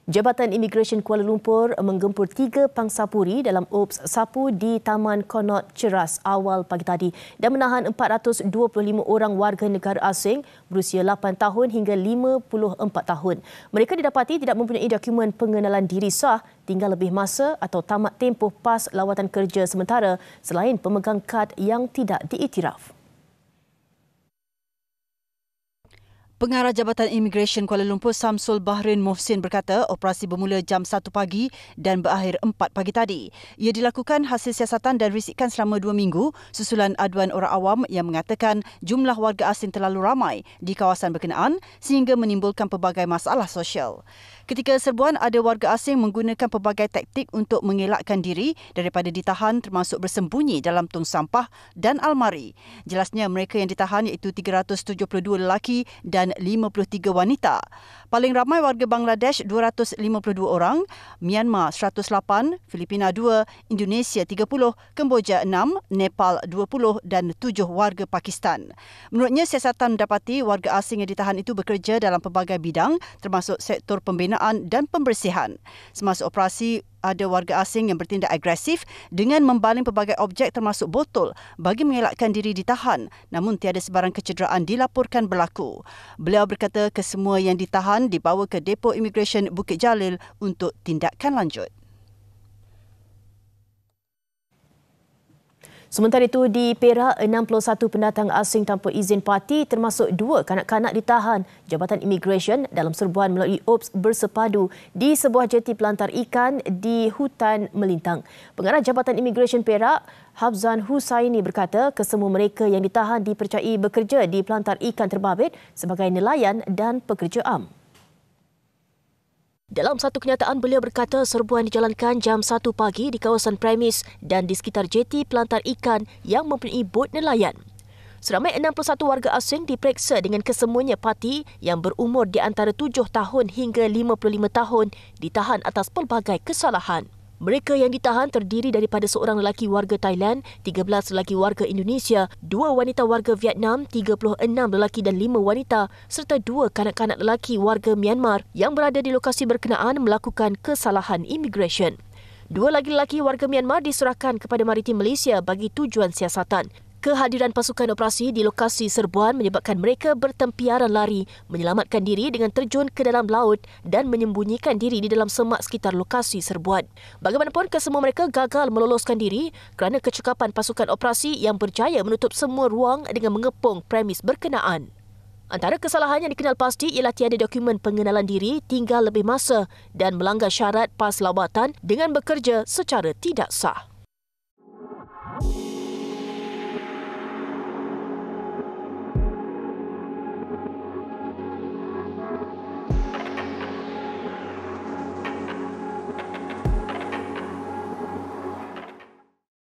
Jabatan Imigresen Kuala Lumpur menggempur 3 pangsapuri dalam ops sapu di Taman Connaught Ceras awal pagi tadi dan menahan 425 orang warga negara asing berusia 8 tahun hingga 54 tahun. Mereka didapati tidak mempunyai dokumen pengenalan diri sah, tinggal lebih masa atau tamat tempoh pas lawatan kerja sementara selain pemegang kad yang tidak diiktiraf. Pengarah Jabatan Imigresen Kuala Lumpur Samsul Bahrin Mohsin berkata operasi bermula jam 1 pagi dan berakhir 4 pagi tadi. Ia dilakukan hasil siasatan dan risikan selama 2 minggu susulan aduan orang awam yang mengatakan jumlah warga asing terlalu ramai di kawasan berkenaan sehingga menimbulkan pelbagai masalah sosial. Ketika serbuan ada warga asing menggunakan pelbagai taktik untuk mengelakkan diri daripada ditahan termasuk bersembunyi dalam tong sampah dan almari. Jelasnya mereka yang ditahan iaitu 372 lelaki dan 53 wanita. Paling ramai warga Bangladesh 252 orang, Myanmar 108, Filipina 2, Indonesia 30, Kemboja 6, Nepal 20 dan 7 warga Pakistan. Menurutnya siasatan mendapati warga asing yang ditahan itu bekerja dalam pelbagai bidang termasuk sektor pembinaan dan pembersihan. Semasa operasi ada warga asing yang bertindak agresif dengan membaling pelbagai objek termasuk botol bagi mengelakkan diri ditahan namun tiada sebarang kecederaan dilaporkan berlaku. Beliau berkata kesemua yang ditahan dibawa ke Depo Imigresen Bukit Jalil untuk tindakan lanjut. Sementara itu, di Perak, 61 pendatang asing tanpa izin parti termasuk 2 kanak-kanak ditahan Jabatan Imigresen dalam serbuan melalui ops bersepadu di sebuah jeti pelantar ikan di Hutan Melintang. Pengarah Jabatan Imigresen Perak, Hafzan Husaini berkata kesemua mereka yang ditahan dipercayai bekerja di pelantar ikan terbabit sebagai nelayan dan pekerja am. Dalam satu kenyataan, beliau berkata serbuan dijalankan jam 1 pagi di kawasan premis dan di sekitar jeti pelantar ikan yang mempunyai bot nelayan. Seramai 61 warga asing diperiksa dengan kesemuanya parti yang berumur di antara 7 tahun hingga 55 tahun ditahan atas pelbagai kesalahan. Mereka yang ditahan terdiri daripada seorang lelaki warga Thailand, 13 lelaki warga Indonesia, 2 wanita warga Vietnam, 36 lelaki dan 5 wanita serta 2 kanak-kanak lelaki warga Myanmar yang berada di lokasi berkenaan melakukan kesalahan imigresen. 2 lagi lelaki warga Myanmar diserahkan kepada Maritim Malaysia bagi tujuan siasatan. Kehadiran pasukan operasi di lokasi serbuan menyebabkan mereka bertempiaran lari, menyelamatkan diri dengan terjun ke dalam laut dan menyembunyikan diri di dalam semak sekitar lokasi serbuan. Bagaimanapun, kesemua mereka gagal meloloskan diri kerana kecekapan pasukan operasi yang berjaya menutup semua ruang dengan mengepung premis berkenaan. Antara kesalahan yang dikenal pasti ialah tiada dokumen pengenalan diri, tinggal lebih masa dan melanggar syarat pas lawatan dengan bekerja secara tidak sah.